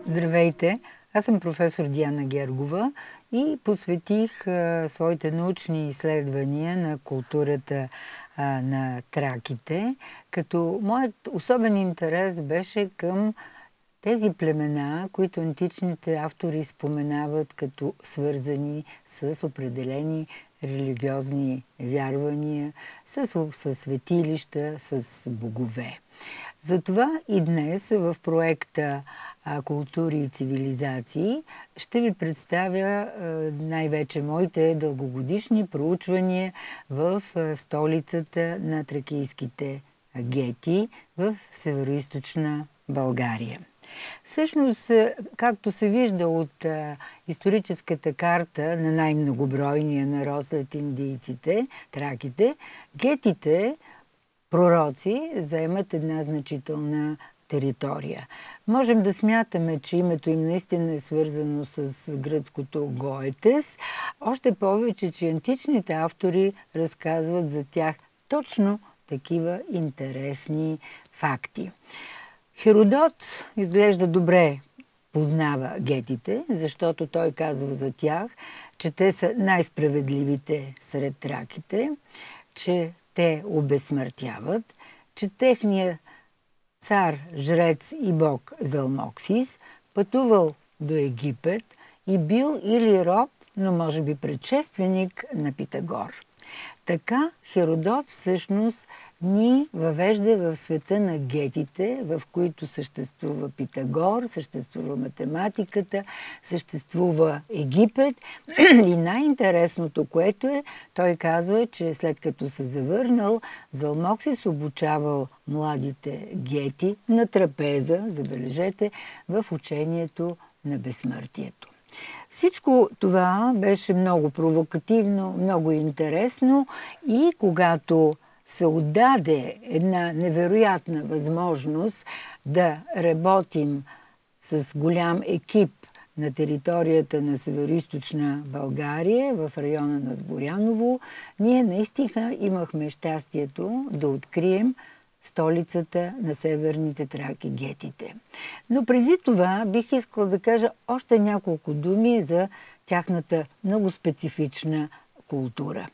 Здравейте! Аз съм професор Диана Гергова и посветих своите научни изследвания на културата на траките, като моят особен интерес беше към тези племена, които античните автори споменават като свързани с определени религиозни вярвания, с светилища, с богове. Затова и днес в проекта "Култури и цивилизации" ще ви представя най-вече моите дългогодишни проучвания в столицата на тракийските гети в североизточна България. Всъщност, както се вижда от историческата карта на най-многобройния народ след индийците, траките, гетите, пророци, заемат една значителна територия. Можем да смятаме, че името им наистина е свързано с гръцкото Гоетес, още повече, че античните автори разказват за тях точно такива интересни факти. Херодот изглежда добре познава гетите, защото той казва за тях, че те са най-справедливите сред траките, че те обезсмъртяват, че техният цар, жрец и бог Залмоксис пътувал до Египет и бил или роб, но може би предшественик на Питагор. Така Херодот всъщност ни въвежда в света на гетите, в които съществува Питагор, съществува математиката, съществува Египет. И най-интересното, което е, той казва, че след като се завърнал, Залмоксис обучавал младите гети на трапеза, забележете, в учението на безсмъртието. Всичко това беше много провокативно, много интересно и когато се отдаде една невероятна възможност да работим с голям екип на територията на североизточна България, в района на Сборяново, ние наистина имахме щастието да открием столицата на северните траки, гетите. Но преди това бих искала да кажа още няколко думи за тяхната много специфична култура.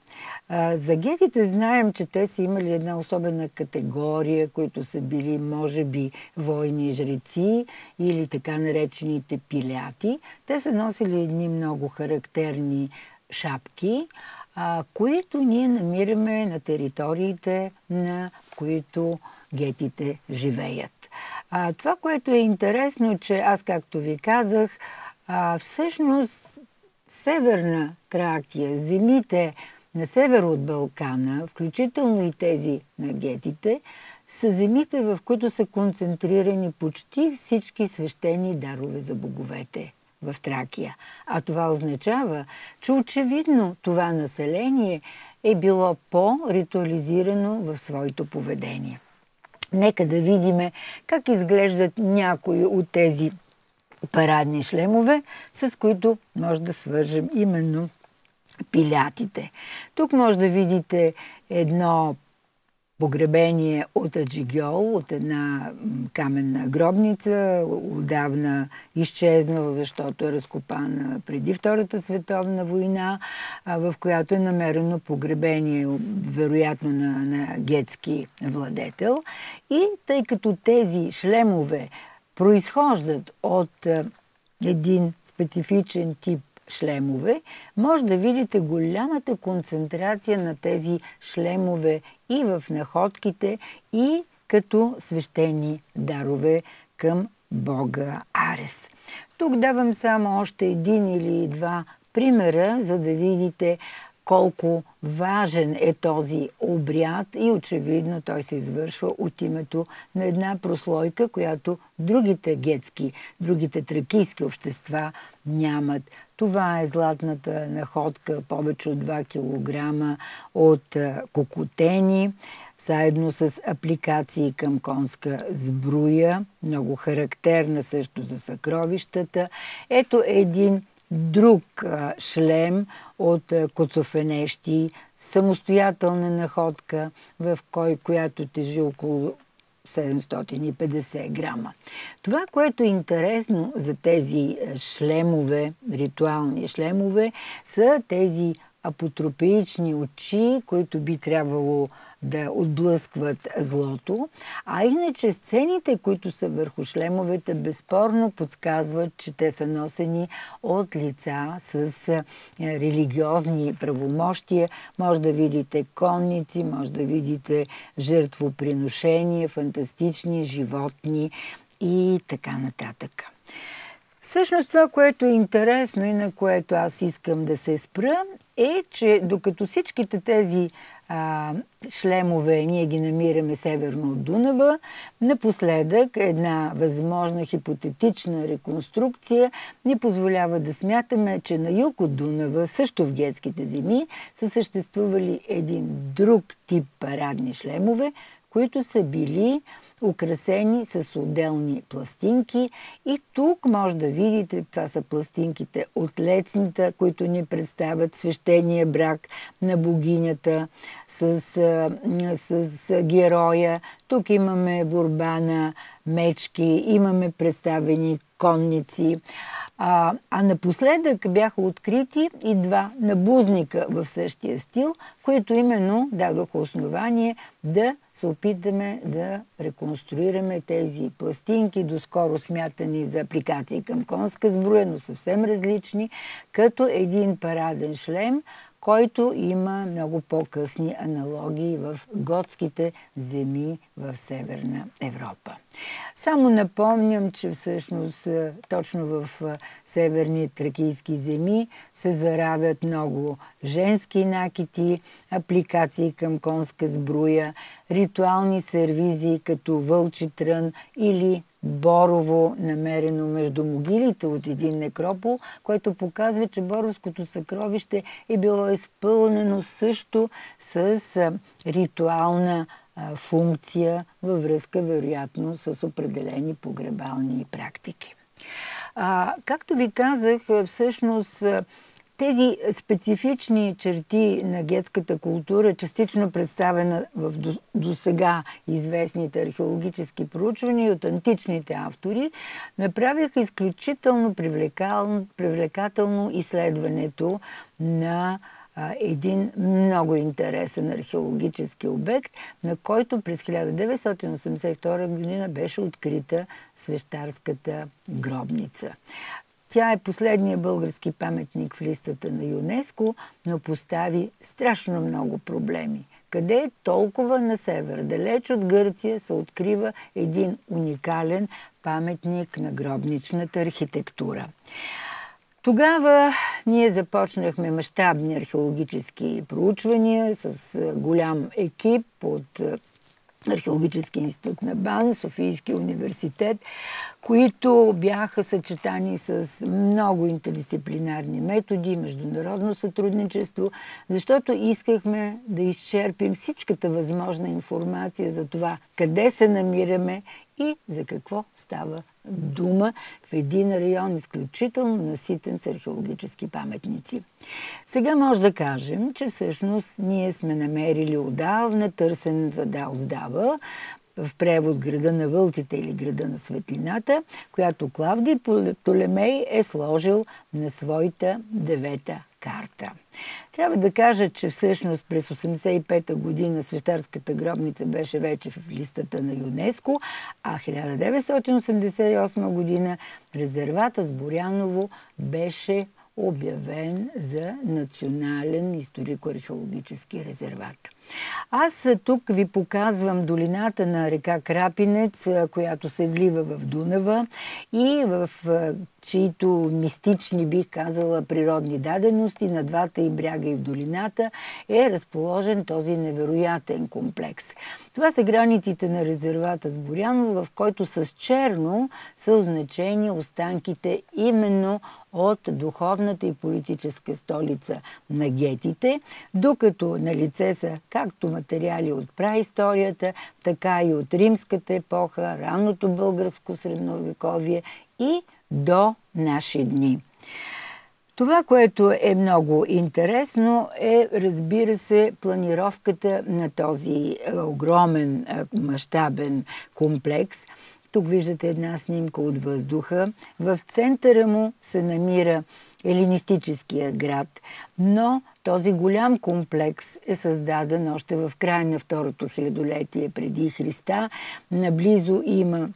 За гетите знаем, че те са имали една особена категория, които са били, може би, войни жреци или така наречените пиляти. Те са носили едни много характерни шапки, които ние намираме на териториите, на които гетите живеят. Това, което е интересно, че аз, както ви казах, всъщност Северна Тракия, земите на север от Балкана, включително и тези на гетите, са земите, в които са концентрирани почти всички свещени дарове за боговете в Тракия. А това означава, че очевидно това население е било по-ритуализирано в своето поведение. Нека да видим как изглеждат някои от тези парадни шлемове, с които може да свържем именно пилятите. Тук може да видите едно погребение от аджигьол, от една каменна гробница, отдавна изчезнала, защото е разкопана преди Втората световна война, в която е намерено погребение, вероятно на гетски владетел. И тъй като тези шлемове произхождат от един специфичен тип шлемове, може да видите голямата концентрация на тези шлемове и в находките, и като свещени дарове към бога Арес. Тук давам само още един или два примера, за да видите колко важен е този обряд и очевидно той се извършва от името на една прослойка, която другите гетски, другите тракийски общества нямат. Това е златната находка, повече от 2 кг от кокотени, заедно с апликации към конска сбруя, много характерна също за съкровищата. Ето един друг шлем от коцофенещи, самостоятелна находка, в която тежи около 750 грама. Това, което е интересно за тези шлемове, ритуални шлемове, са тези апотропеични очи, които би трябвало да отблъскват злото. А иначе сцените, които са върху шлемовете, безспорно подсказват, че те са носени от лица с религиозни правомощия. Може да видите конници, може да видите жертвоприношения, фантастични животни и така нататък. Всъщност това, което е интересно и на което аз искам да се спра, е, че докато всичките тези шлемове ние ги намираме северно от Дунава, напоследък една възможна хипотетична реконструкция ни позволява да смятаме, че на юг от Дунава, също в Гетските земи, са съществували един друг тип парадни шлемове, които са били украсени с отделни пластинки. И тук може да видите, това са пластинките от лецната, които ни представят свещения брак на богинята с героя. Тук имаме борба на мечки, имаме представени конници. А напоследък бяха открити и два набузника в същия стил, които именно дадоха основание да се опитаме да реконструираме тези пластинки, доскоро смятани за апликации към конска сбруя, но съвсем различни, като един параден шлем, който има много по-късни аналогии в готските земи в Северна Европа. Само напомням, че всъщност точно в северни тракийски земи се заравят много женски накити, апликации към конска сбруя, ритуални сервизии като вълчи трън или борово, намерено между могилите от един некропол, който показва, че боровското съкровище е било изпълнено също с ритуална функция във връзка, вероятно, с определени погребални практики. Както ви казах, всъщност тези специфични черти на гетската култура, частично представена в досега известните археологически проучвания от античните автори, направиха изключително привлекателно изследването на един много интересен археологически обект, на който през 1982 година беше открита свещарската гробница. Тя е последният български паметник в листата на ЮНЕСКО, но постави страшно много проблеми. Къде е толкова на север, далеч от Гърция, се открива един уникален паметник на гробничната архитектура. Тогава ние започнахме мащабни археологически проучвания с голям екип от Археологически институт на БАН, Софийския университет, които бяха съчетани с много интердисциплинарни методи, международно сътрудничество, защото искахме да изчерпим всичката възможна информация за това къде се намираме и за какво става дума в един район изключително наситен с археологически паметници. Сега може да кажем, че всъщност ние сме намерили отдавна търсен за Далсдава, в превод Града на вълците или Града на светлината, която Клавдий Птолемей е сложил на своята 9-та карта. Трябва да кажа, че всъщност през 1985 година свещарската гробница беше вече в листата на ЮНЕСКО, а 1988 година резервата с Боряново беше обявен за национален историко-археологически резерват. Аз тук ви показвам долината на река Крапинец, която се влива в Дунава и в чието мистични, бих казала, природни дадености на двата и бряга и в долината е разположен този невероятен комплекс. Това са границите на резервата с Боряново, в който с черно са означени останките именно от духовната и политическа столица на гетите, докато на лице са както материали от праисторията, така и от римската епоха, ранното българско средновековие и до наши дни. Това, което е много интересно, е, разбира се, планировката на този огромен, мащабен комплекс. Тук виждате една снимка от въздуха. В центъра му се намира елинистическия град, но този голям комплекс е създаден още в края на второто хилядолетие преди Христа. Наблизо има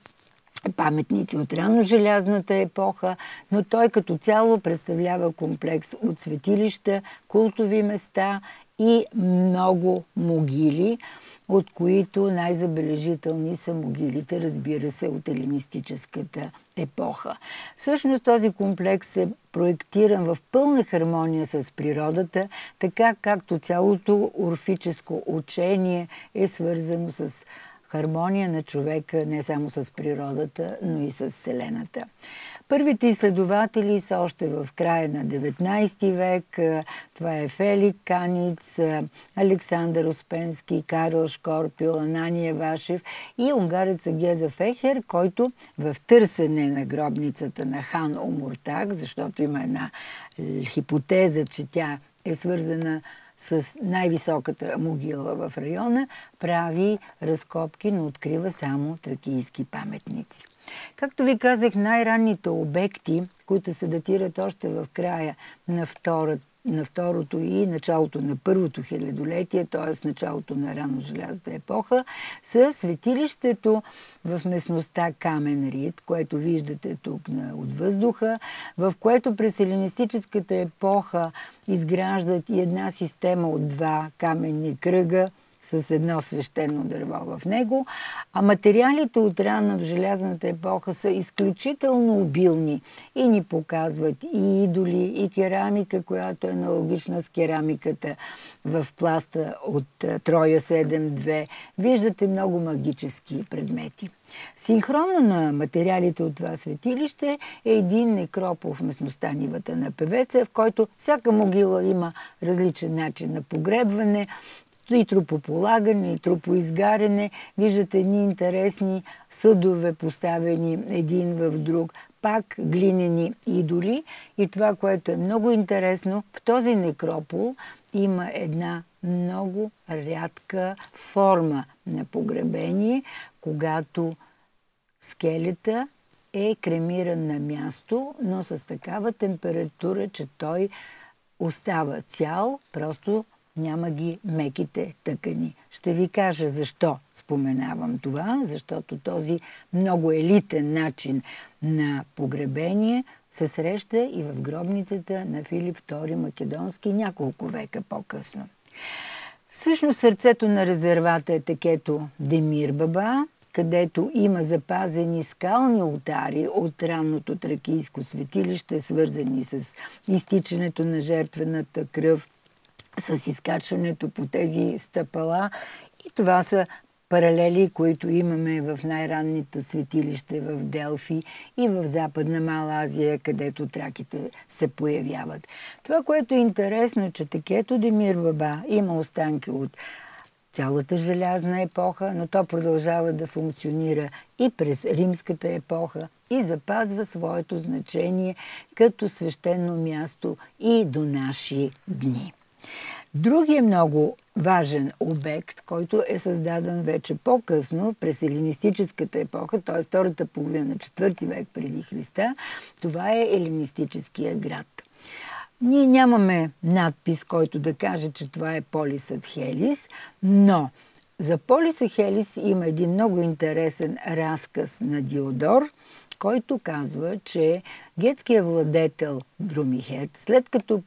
паметници от ранножелязната епоха, но той като цяло представлява комплекс от светилища, култови места и много могили, от които най-забележителни са могилите, разбира се, от елинистическата епоха. Всъщност този комплекс е проектиран в пълна хармония с природата, така както цялото орфическо учение е свързано с хармония на човека не само с природата, но и с Вселената. Първите изследователи са още в края на 19 век. Това е Фелик Каниц, Александър Успенски, Карл Шкорпил, Анания Вашев и унгарец Геза Фехер, който в търсене на гробницата на хан Омуртаг, защото има една хипотеза, че тя е свързана с най-високата могила в района, прави разкопки, но открива само тракийски паметници. Както ви казах, най-ранните обекти, които се датират още в края на второто и началото на първото хилядолетие, т.е. началото на ранножелязната епоха, са светилището в местността Камен Рид, което виждате тук от въздуха, в което през елинистическата епоха изграждат и една система от два каменни кръга с едно свещено дърво в него, а материалите от ранножелязната епоха са изключително обилни и ни показват и идоли, и керамика, която е аналогична с керамиката в пласта от Троя 7-2. Виждате много магически предмети. Синхронно на материалите от това светилище е един некропол в местността Нивата на Певеца, в който всяка могила има различен начин на погребване, и трупополагане, и трупоизгаряне. Виждате едни интересни съдове, поставени един в друг, пак глинени идоли. И това, което е много интересно, в този некропол има една много рядка форма на погребение, когато скелета е кремиран на място, но с такава температура, че той остава цял, просто няма ги меките тъкани. Ще ви кажа защо споменавам това, защото този много елитен начин на погребение се среща и в гробницата на Филип II Македонски няколко века по-късно. Всъщност сърцето на резервата е текето Демир Баба, където има запазени скални олтари от ранното тракийско светилище, свързани с изтичането на жертвената кръв, с изкачването по тези стъпала. И това са паралели, които имаме в най-ранните светилище в Делфи и в Западна Мала Азия, където траките се появяват. Това, което е интересно, че текето Демир Баба има останки от цялата желязна епоха, но то продължава да функционира и през римската епоха и запазва своето значение като свещено място и до наши дни. Другия много важен обект, който е създаден вече по-късно, през елинистическата епоха, т.е. втората половина на 4 век преди Христа, това е елинистическия град. Ние нямаме надпис, който да каже, че това е Полисът Хелис, но за Полиса Хелис има един много интересен разказ на Диодор, който казва, че гетският владетел Друмихет, след като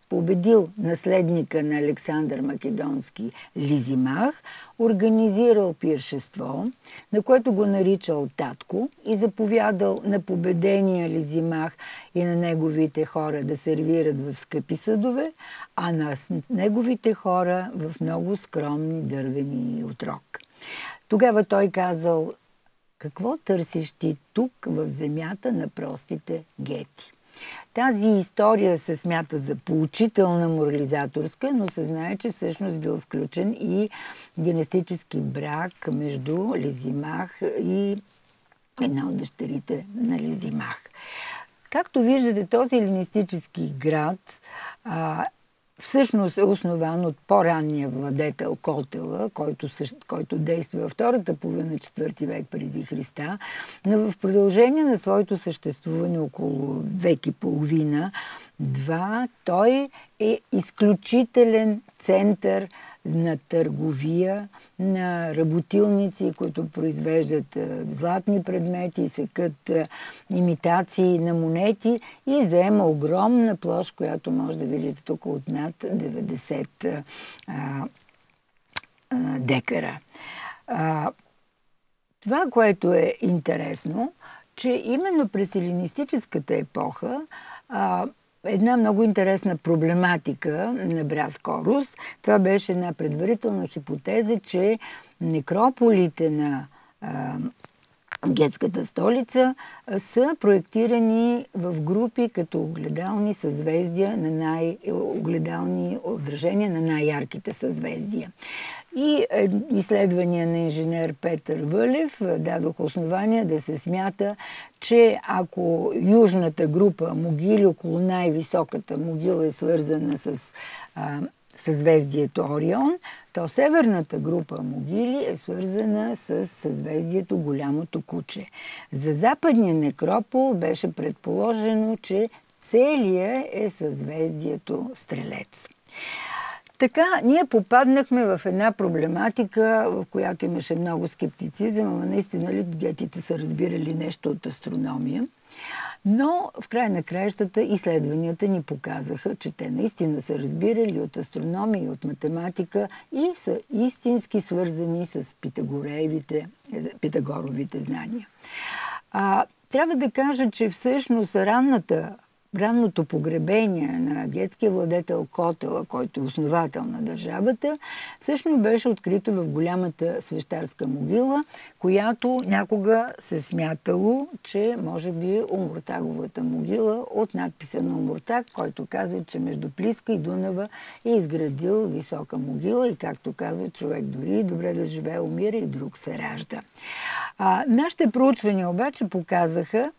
победил наследника на Александър Македонски Лизимах, организирал пиршество, на което го наричал татко и заповядал на победения Лизимах и на неговите хора да сервират в скъпи съдове, а на неговите хора в много скромни дървени отрок. Тогава той казал: какво търсиш ти тук в земята на простите гети? Тази история се смята за поучителна морализаторска, но се знае, че всъщност бил сключен и династически брак между Лизимах и една от дъщерите на Лизимах. Както виждате, този елинистически град всъщност е основан от по-ранния владетел Котела, който действа във втората половина 4 век преди Христа, но в продължение на своето съществуване около век и половина, той е изключителен център на търговия, на работилници, които произвеждат златни предмети, секат имитации на монети и заема огромна площ, която може да видите тук от над 90 декара. Това, което е интересно, че именно през елинистическата епоха една много интересна проблематика набра скорост. Това беше една предварителна хипотеза, че некрополите на гетската столица са проектирани в групи като огледални съзвездия огледални отражения на най-ярките съзвездия. И изследвания на инженер Петър Вълев дадох основания да се смята, че ако южната група могили около най-високата могила е свързана с съзвездието Орион, то северната група могили е свързана с съзвездието Голямото куче. За западния некропол беше предположено, че целият е съзвездието Стрелец. Така, ние попаднахме в една проблематика, в която имаше много скептицизъм, ама наистина ли гетите са разбирали нещо от астрономия. Но в край на краищата изследванията ни показаха, че те наистина са разбирали от астрономия и от математика и са истински свързани с Питагоровите знания. Трябва да кажа, че всъщност ранното погребение на гетския владетел Котела, който е основател на държавата, всъщност беше открито в голямата свещарска могила, която някога се смятало, че може би Омуртаговата могила от надписа на Омуртаг, който казва, че между Плиска и Дунава е изградил висока могила и, както казва човек, дори добре да живее, умира и друг се ражда. Нашите проучвания обаче показаха,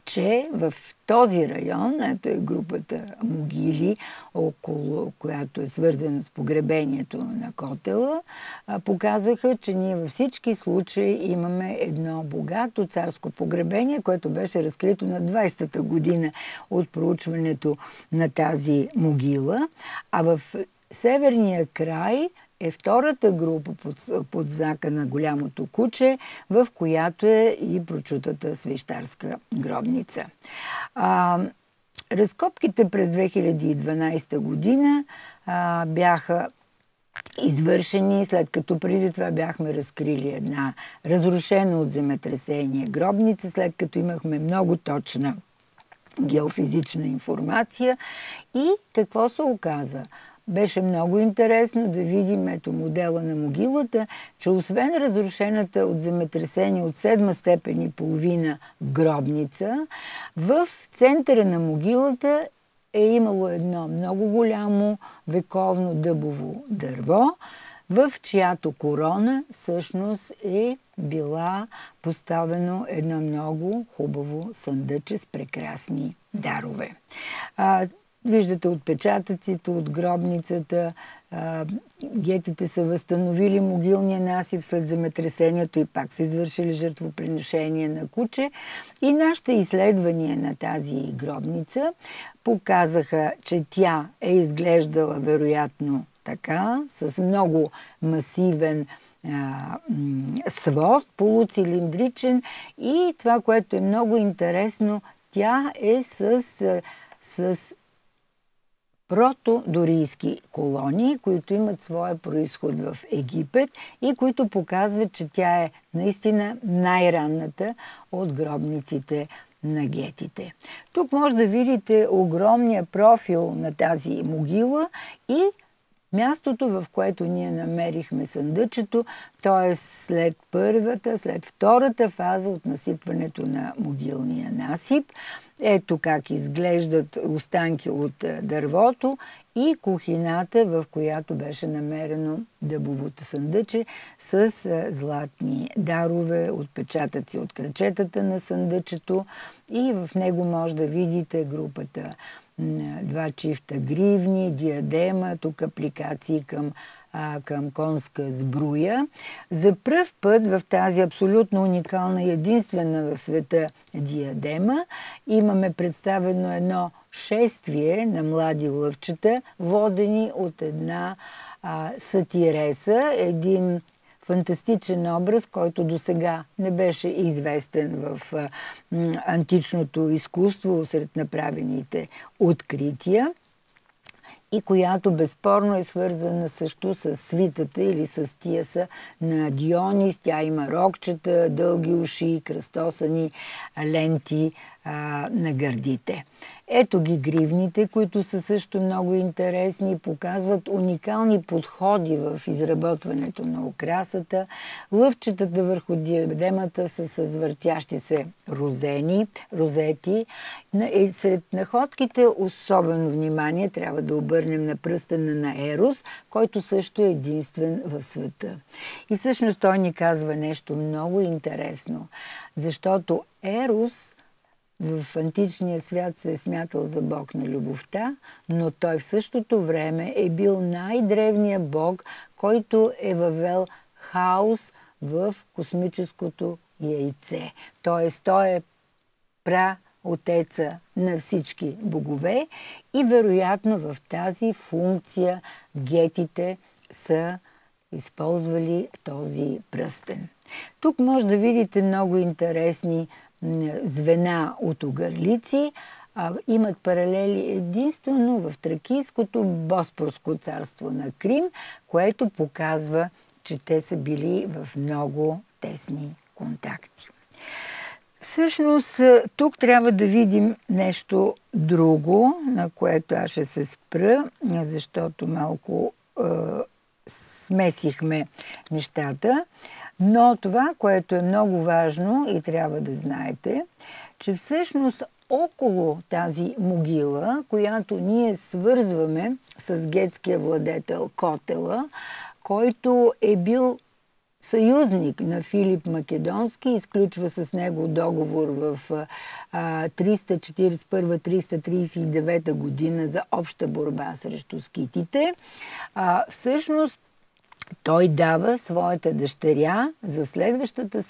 че в този район, ето е групата могили, около която е свързана с погребението на Котела, показаха, че ние във всички случаи имаме едно богато царско погребение, което беше разкрито на 20-та година от проучването на тази могила, а в северния край е втората група под знака на Голямото куче, в която е и прочутата свещарска гробница. Разкопките през 2012 година бяха извършени, след като преди това бяхме разкрили една разрушена от земетресение гробница, след като имахме много точна геофизична информация. И какво се оказа? Беше много интересно да видим модела на могилата, че освен разрушената от земетресение от 7 степен и половина гробница, в центъра на могилата е имало едно много голямо вековно дъбово дърво, в чиято корона всъщност е била поставено едно много хубаво съндъче с прекрасни дарове. Виждате отпечатъците от гробницата, гетите са възстановили могилния насип след земетресението и пак са извършили жертвоприношение на куче. И нашите изследвания на тази гробница показаха, че тя е изглеждала вероятно така, с много масивен свод, полуцилиндричен, и това, което е много интересно, тя е с протодорийски колонии, които имат своя произход в Египет и които показват, че тя е наистина най-ранната от гробниците на гетите. Тук може да видите огромния профил на тази могила и Мястото, в което ние намерихме съндъчето, то е след втората фаза от насипването на могилния насип. Ето как изглеждат останки от дървото и кухината, в която беше намерено дъбовото съндъче с златни дарове, отпечатъци от крачетата на съндъчето, и в него може да видите групата 2 чифта гривни, диадема, тук апликации към конска сбруя. За пръв път в тази абсолютно уникална и единствена в света диадема имаме представено едно шествие на млади лъвчета, водени от една сатиреса, един фантастичен образ, който досега не беше известен в античното изкуство сред направените открития, и която безспорно е свързана също с свитата или с тияса на Дионис. Тя има рокчета, дълги уши, кръстосани ленти на гърдите. Ето ги гривните, които са също много интересни, показват уникални подходи в изработването на украсата. Лъвчетата върху диадемата са с въртящи се розети. Сред находките особено внимание трябва да обърнем на пръстена на Ерос, който също е единствен в света. И всъщност той ни казва нещо много интересно, защото Ерос в античния свят се е смятал за бог на любовта, но той в същото време е бил най-древният бог, който е въвел хаос в космическото яйце. Тоест, той е праотеца на всички богове и вероятно в тази функция гетите са използвали този пръстен. Тук може да видите много интересни звена от огърлици, имат паралели единствено в Тракийското Боспорско царство на Крим, което показва, че те са били в много тесни контакти. Всъщност, тук трябва да видим нещо друго, на което аз ще се спра, защото малко смесихме нещата. Но това, което е много важно и трябва да знаете, че всъщност около тази могила, която ние свързваме с гетския владетел Котела, който е бил съюзник на Филип Македонски, изключва с него договор в 341-339 година за обща борба срещу скитите. Всъщност той дава своята дъщеря за следваща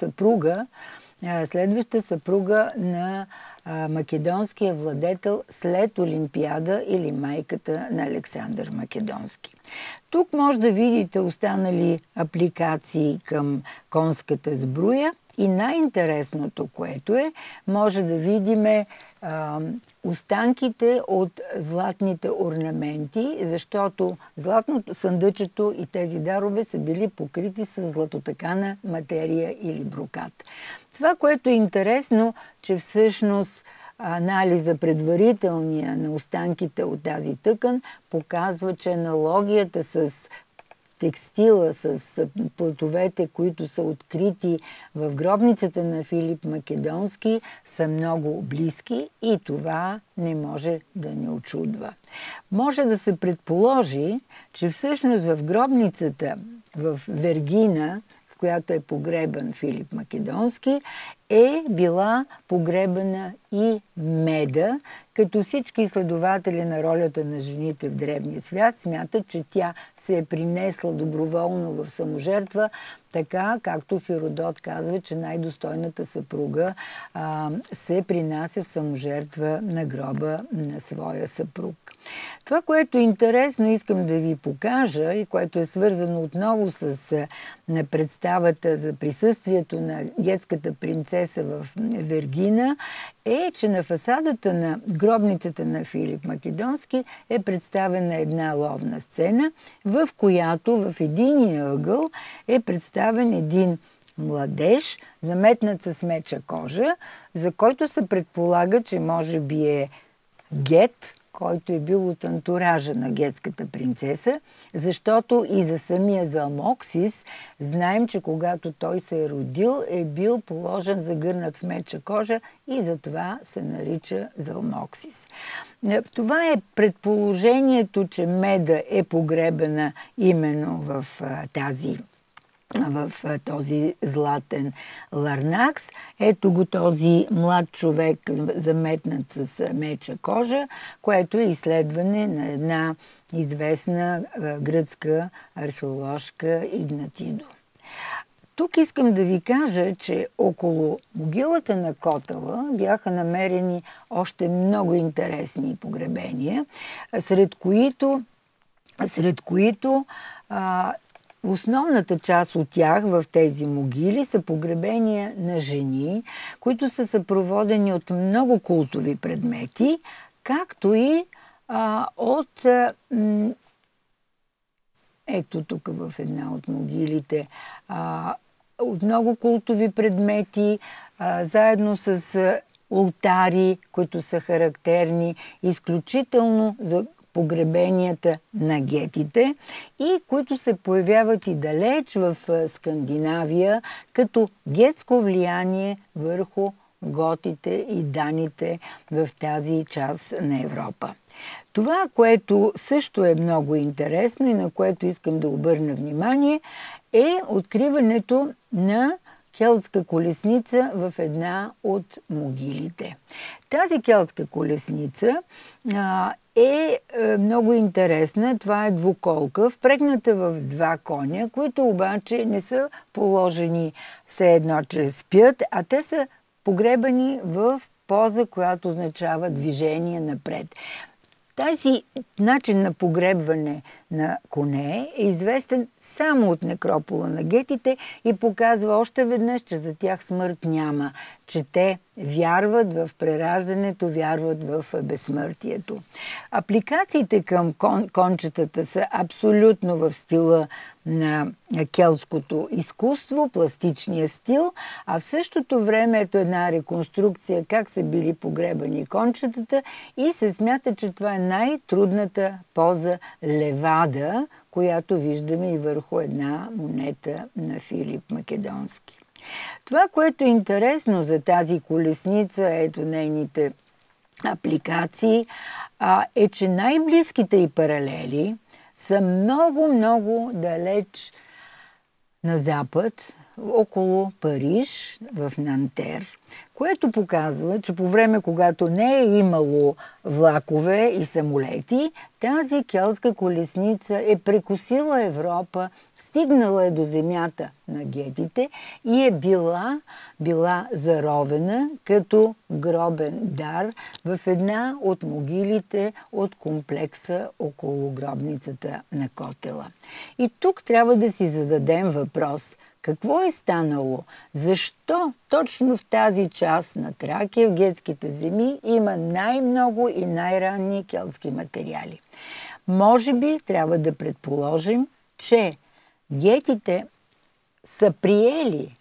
съпруга на македонския владетел след Олимпиада или майката на Александър Македонски. Тук може да видите останали апликации към конската сбруя и най-интересното, което може да видиме останките от златните орнаменти, защото съндъчето и тези дарове са били покрити с златотакана материя или брокат. Това, което е интересно, че всъщност анализа предварителния на останките от тази тъкан показва, че аналогията с текстила, с платовете, които са открити в гробницата на Филип Македонски, са много близки и това не може да ни очудва. Може да се предположи, че всъщност в гробницата в Вергина, в която е погребан Филип Македонски, е била погребана и Меда, като всички изследователи на ролята на жените в древния свят смятат, че тя се е принесла доброволно в саможертва, така както Херодот казва, че най-достойната съпруга се принася в саможертва на гроба на своя съпруг. Това, което е интересно, искам да ви покажа и което е свързано отново с представата за присъствието на гетската принцеса в Вергина, е, че на фасадата на гробницата на Филип Македонски е представена една ловна сцена, в която в единия ъгъл е представен един младеж, заметнат с меча кожа, за който се предполага, че може би е гет който е бил от антуража на гетската принцеса, защото и за самия Залмоксис знаем, че когато той се е родил, е бил положен загърнат в меча кожа и затова се нарича Залмоксис. Това е предположението, че Меда е погребена именно в този златен Ларнакс. Ето го този млад човек, заметнат с меча кожа, което е изследване на една известна гръцка археоложка Игнатидо. Тук искам да ви кажа, че около могилата на Котела бяха намерени още много интересни погребения, сред които основната част от тях в тези могили са погребения на жени, които са съпроводени от много култови предмети, както и от ето тук в една от могилите от много култови предмети, заедно с олтари, които са характерни изключително за погребенията на гетите и които се появяват и далеч в Скандинавия като гетско влияние върху готите и даните в тази част на Европа. Това, което също е много интересно и на което искам да обърна внимание, е откриването на келтска колесница в една от могилите. Тази келтска колесница е много интересна. Това е двуколка, впрегната в два коня, които обаче не са положени все едно, че спят, а те са погребани в поза, която означава движение напред. Тази начин на погребване на коне е известен само от некропола на гетите и показва още веднъж, че за тях смърт няма, че те вярват в прераждането, вярват в безсмъртието. Апликациите към кончетата са абсолютно в стила на келтското изкуство, пластичния стил, а в същото време ето една реконструкция как са били погребани кончетата и се смята, че това е най-трудната поза левада, която виждаме и върху една монета на Филип Македонски. Това, което е интересно за тази колесница, ето нейните апликации, е, че най-близките и паралели са много далеч на запад, около Париж, в Нантер, което показва, че по време, когато не е имало влакове и самолети, тази келтска колесница е прекосила Европа, стигнала е до земята на гетите и е била заровена като гробен дар в една от могилите от комплекса около гробницата на Котела. И тук трябва да си зададем въпрос – какво е станало? Защо точно в тази част на Тракия, в гетските земи, има най-много и най-ранни келтски материали? Може би трябва да предположим, че гетите са приели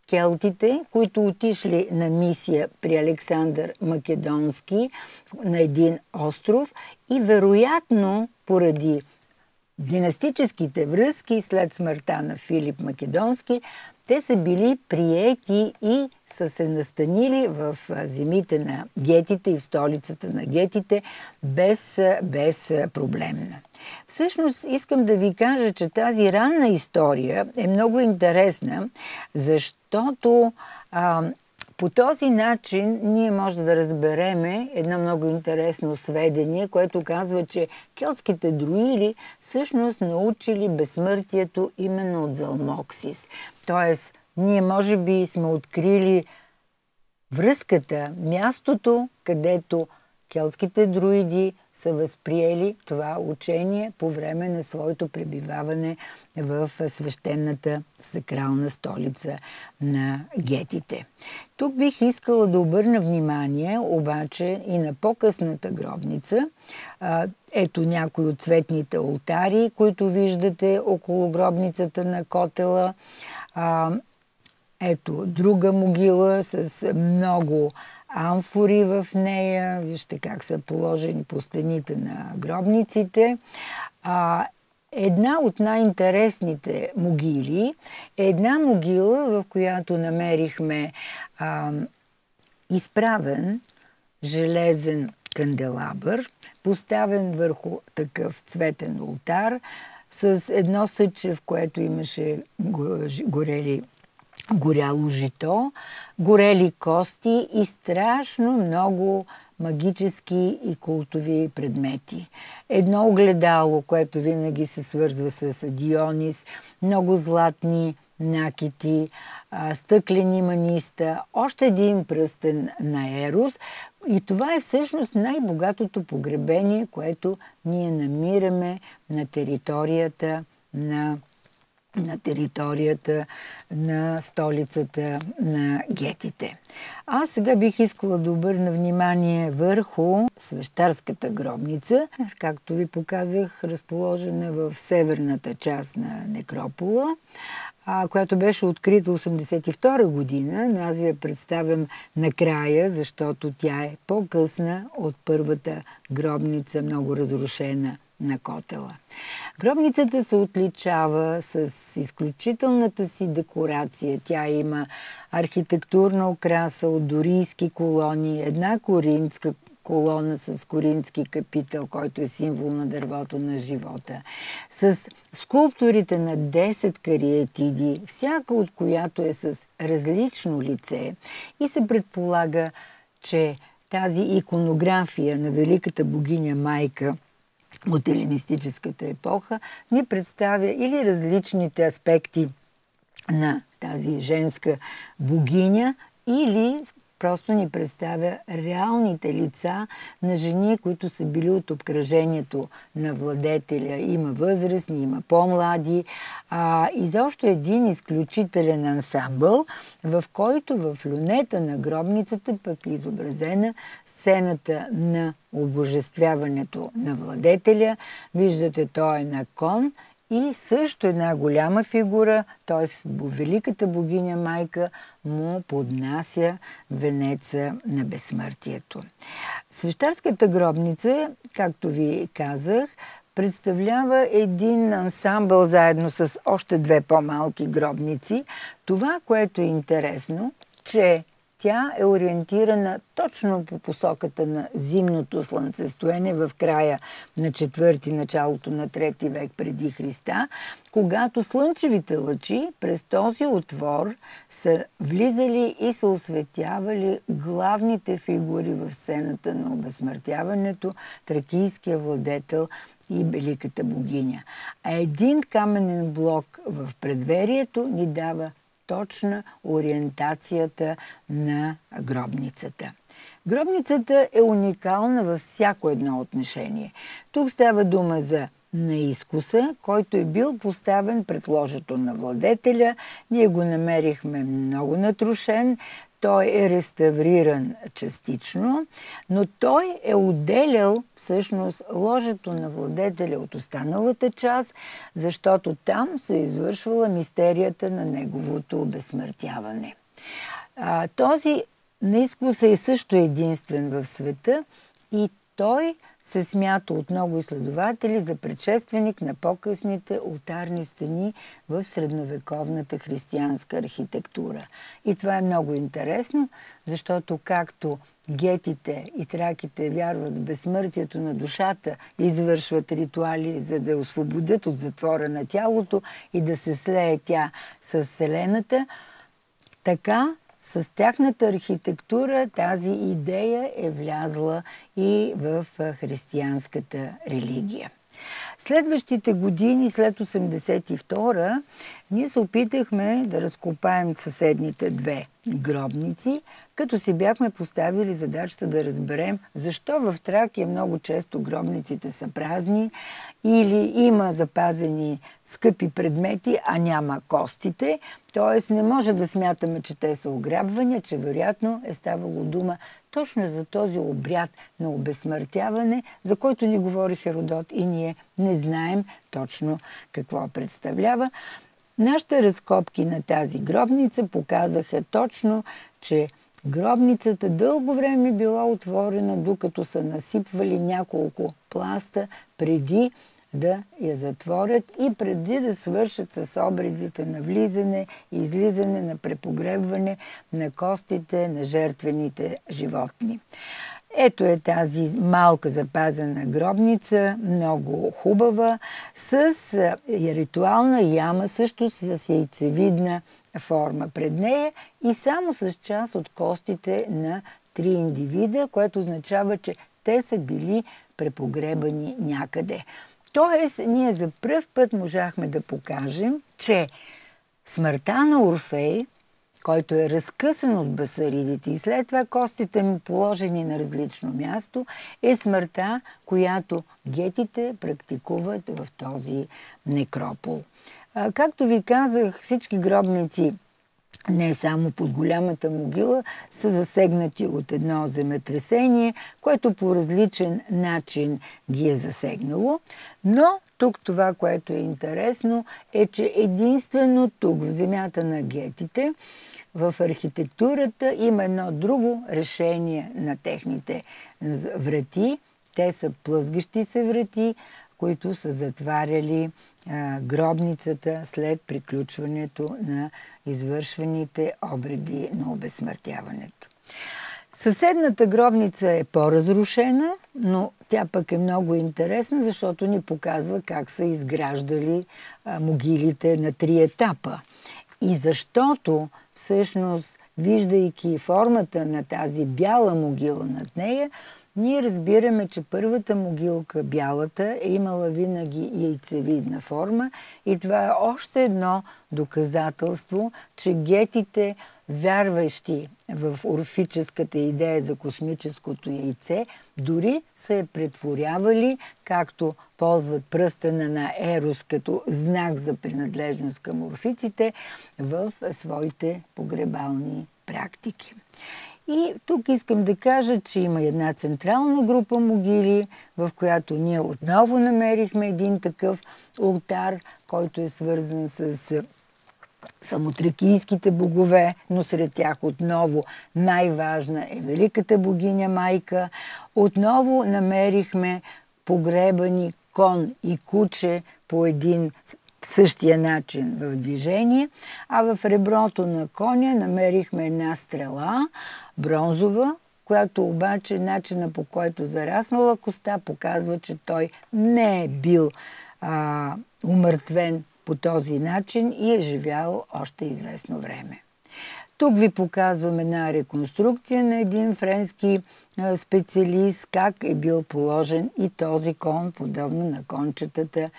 келтите, които отишли на мисия при Александър Македонски на един остров и вероятно поради династическите връзки след смъртта на Филип Македонски, те са били приети и са се настанили в земите на гетите и в столицата на гетите без проблемна. Всъщност искам да ви кажа, че тази ранна история е много интересна, защото по този начин ние може да разбереме едно много интересно сведение, което казва, че келтските друиди всъщност научили безсмъртието именно от Залмоксис. Тоест, ние може би сме открили връзката, мястото, където келтските друиди са възприели това учение по време на своето пребиваване в свещената сакрална столица на гетите. Тук бих искала да обърна внимание обаче и на по-късната гробница. Ето някои от цветните олтари, които виждате около гробницата на Котела. Ето друга могила с много амфори в нея. Вижте как са положени по стените на гробниците. Една от най-интересните могили е една могила, в която намерихме изправен железен канделабър, поставен върху такъв цветен олтар, с едно съдче, в което имаше горяло жито, горели кости и страшно много магически и култови предмети. Едно огледало, което винаги се свързва с Дионис, много златни накити, стъклени маниста, още един пръстен на Ерос. И това е всъщност най-богатото погребение, което ние намираме на територията на столицата на гетите. Аз сега бих искала да обърна внимание върху свещарската гробница, както ви показах, разположена в северната част на некропола, която беше открита 1982 година, но аз ви я представям накрая, защото тя е по-късна от първата гробница, много разрушена на Котела. Гробницата се отличава с изключителната си декорация. Тя има архитектурна украса от дорийски колони, една коринтска колона с коринтски капител, който е символ на дървото на живота, с скулптурите на 10 кариатиди, всяка от която е с различно лице, и се предполага, че тази иконография на великата богиня майка от елинистическата епоха ни представя или различните аспекти на тази женска богиня, или просто ни представя реалните лица на жени, които са били от обкръжението на владетеля. Има възрастни, има по-млади. Изобщо един изключителен ансамбъл, в който в люнета на гробницата пък е изобразена сцената на обожествяването на владетеля. Виждате, той е на кон и също една голяма фигура, т.е. великата богиня майка му поднася венеца на безсмъртието. Свещарската гробница, както ви казах, представлява един ансамбъл заедно с още две по-малки гробници. Това, което е интересно, че тя е ориентирана точно по посоката на зимното слънцестоене в края на 4-ти, началото на 3 век преди Христа, когато слънчевите лъчи през този отвор са влизали и са осветявали главните фигури в сцената на обезсмъртяването, тракийския владетел и великата богиня. А един каменен блок в предверието ни дава точна ориентацията на гробницата. Гробницата е уникална във всяко едно отношение. Тук става дума за наискоса, който е бил поставен пред ложето на владетеля. Ние го намерихме много натрушен. Той е реставриран частично, но той е отделял всъщност ложето на владетеля от останалата част, защото там се извършвала мистерията на неговото обезсмъртяване. Този наискос е също единствен в света и той се смята от много изследователи за предшественик на по-късните олтарни стени в средновековната християнска архитектура. И това е много интересно, защото както гетите и траките вярват в безсмъртието на душата, извършват ритуали, за да освободят от затвора на тялото и да се слее тя с Вселената, така с тяхната архитектура тази идея е влязла и в християнската религия. Следващите години, след 1982, ние се опитахме да разкопаем съседните две гробници, като си бяхме поставили задачата да разберем защо в Тракия много често гробниците са празни или има запазени скъпи предмети, а няма костите. Т.е. не може да смятаме, че те са ограбвания, че вероятно е ставало дума точно за този обряд на обезсмъртяване, за който ни говори Херодот и ние не знаем точно какво представлява. Нашите разкопки на тази гробница показаха точно, че гробницата дълго време била отворена, докато са насипвали няколко пласта преди да я затворят и преди да свършат с обредите на влизане и излизане, на препогребване на костите на жертвените животни. Ето е тази малка запазена гробница, много хубава, с ритуална яма, също с яйцевидна форма пред нея и само с част от костите на 3 индивида, което означава, че те са били препогребани някъде. Тоест, ние за пръв път можахме да покажем, че смъртта на Орфей, който е разкъсан от басаридите и след това костите му положени на различно място, е смъртта, която гетите практикуват в този некропол. Както ви казах, всички гробници, не само под голямата могила, са засегнати от едно земетресение, което по различен начин ги е засегнало. Но тук това, което е интересно, е, че единствено тук, в земята на гетите, в архитектурата има едно друго решение на техните врати. Те са плъзгащи се врати, които са затваряли гробницата след приключването на извършваните обреди на обезсмъртяването. Съседната гробница е по-разрушена, но тя пък е много интересна, защото ни показва как са изграждали могилите на 3 етапа. И защото всъщност, виждайки формата на тази бяла могила над нея, ние разбираме, че първата могилка, бялата, е имала винаги яйцевидна форма и това е още едно доказателство, че гетите, вярващи в орфическата идея за космическото яйце, дори са я претворявали, както ползват пръстена на Ерос като знак за принадлежност към орфиците, в своите погребални практики. И тук искам да кажа, че има една централна група могили, в която ние отново намерихме един такъв олтар, който е свързан с самотракийските богове, но сред тях отново най-важна е великата богиня майка. Отново намерихме погребани кон и куче по един същия начин в движение, а в реброто на коня намерихме една стрела, бронзова, която обаче начина, по който зараснала коста, показва, че той не е бил умъртвен по този начин и е живял още известно време. Тук ви показвам една реконструкция на един френски специалист, как е бил положен и този кон, подобно на кончетата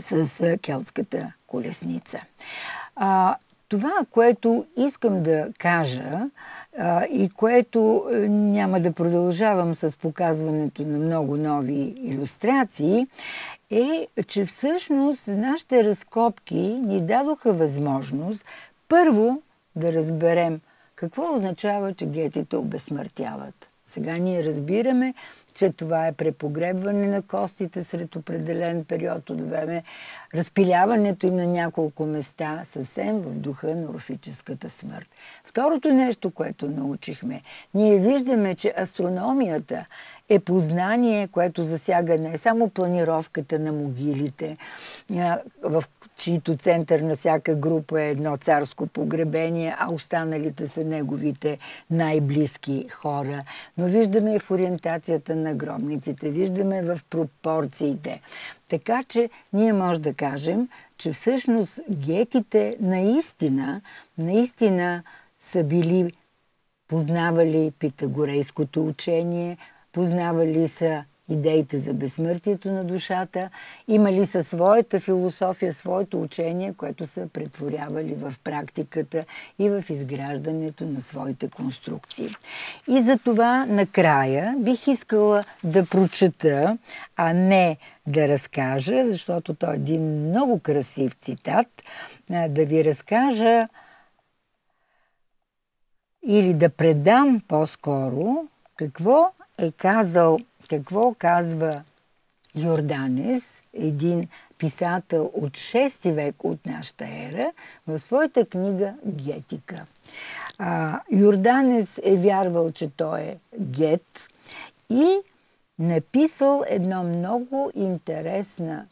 с келтската колесница. Това, което искам да кажа и което няма да продължавам с показването на много нови илюстрации, е, че всъщност нашите разкопки ни дадоха възможност първо да разберем какво означава, че гетите обезсмъртяват. Сега ние разбираме, че това е препогребване на костите сред определен период от време, разпиляването им на няколко места, съвсем в духа на орфическата смърт. Второто нещо, което научихме, ние виждаме, че астрономията е познание, което засяга не само планировката на могилите, в чието център на всяка група е едно царско погребение, а останалите са неговите най-близки хора. Но виждаме и в ориентацията на гробниците, виждаме в пропорциите. Така че ние може да кажем, че всъщност гетите наистина са били, познавали питагорейското учение, познавали са идеите за безсмъртието на душата, имали са своята философия, своето учение, което са претворявали в практиката и в изграждането на своите конструкции. И за това накрая бих искала да прочета, а не да разкажа, защото той е един много красив цитат, да ви разкажа или да предам по-скоро какво казва Йорданес, един писател от 6 век от нашата ера, в своята книга Гетика. Йорданес е вярвал, че той е гет и написал една много интересна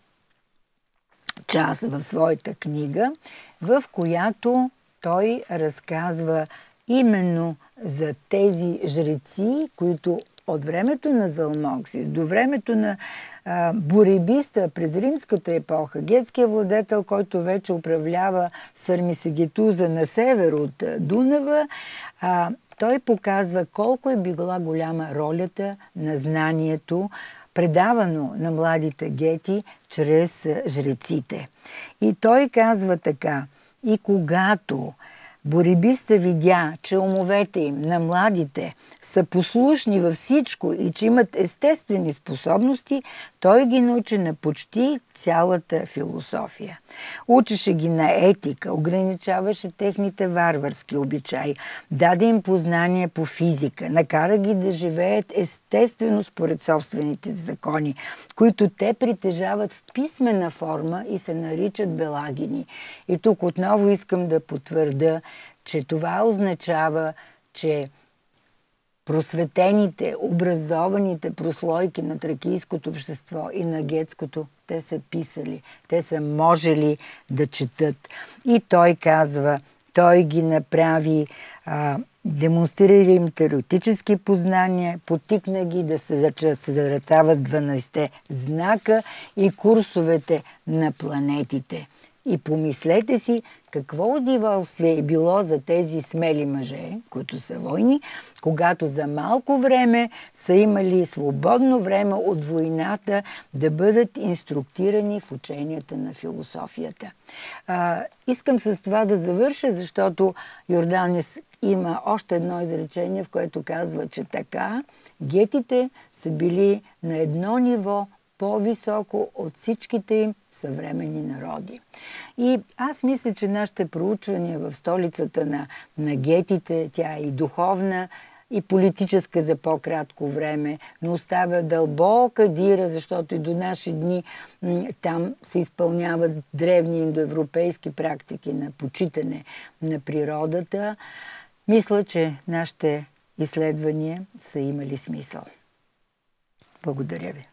част в своята книга, в която той разказва именно за тези жреци, които от времето на Залмоксис до времето на Боребиста през римската епоха, гетския владетел, който вече управлява Сармисегетуза на север от Дунава, той показва колко е била голяма ролята на знанието, предавано на младите гети чрез жреците. И той казва така: и когато Боребиста видя, че умовете им на младите са послушни във всичко и че имат естествени способности, той ги научи на почти цялата философия. Учеше ги на етика, ограничаваше техните варварски обичаи, даде им познания по физика, накара ги да живеят естествено според собствените закони, които те притежават в писмена форма и се наричат белагини. И тук отново искам да потвърда, че това означава, че просветените, образованите прослойки на тракийското общество и на гетското, те са писали, те са можели да четат. И той казва, той ги направи, демонстрира им теоретически познания, потикна ги да се заръцават 12-те знака и курсовете на планетите. И помислете си какво удоволствие е било за тези смели мъже, които са войни, когато за малко време са имали свободно време от войната да бъдат инструктирани в ученията на философията. Искам с това да завърша, защото Йорданес има още едно изречение, в което казва, че така гетите са били на едно ниво по-високо от всичките им съвременни народи. И аз мисля, че нашите проучвания в столицата на гетите, тя е и духовна, и политическа за по-кратко време, но оставя дълбока дира, защото и до наши дни там се изпълняват древни индоевропейски практики на почитане на природата. Мисля, че нашите изследвания са имали смисъл. Благодаря ви.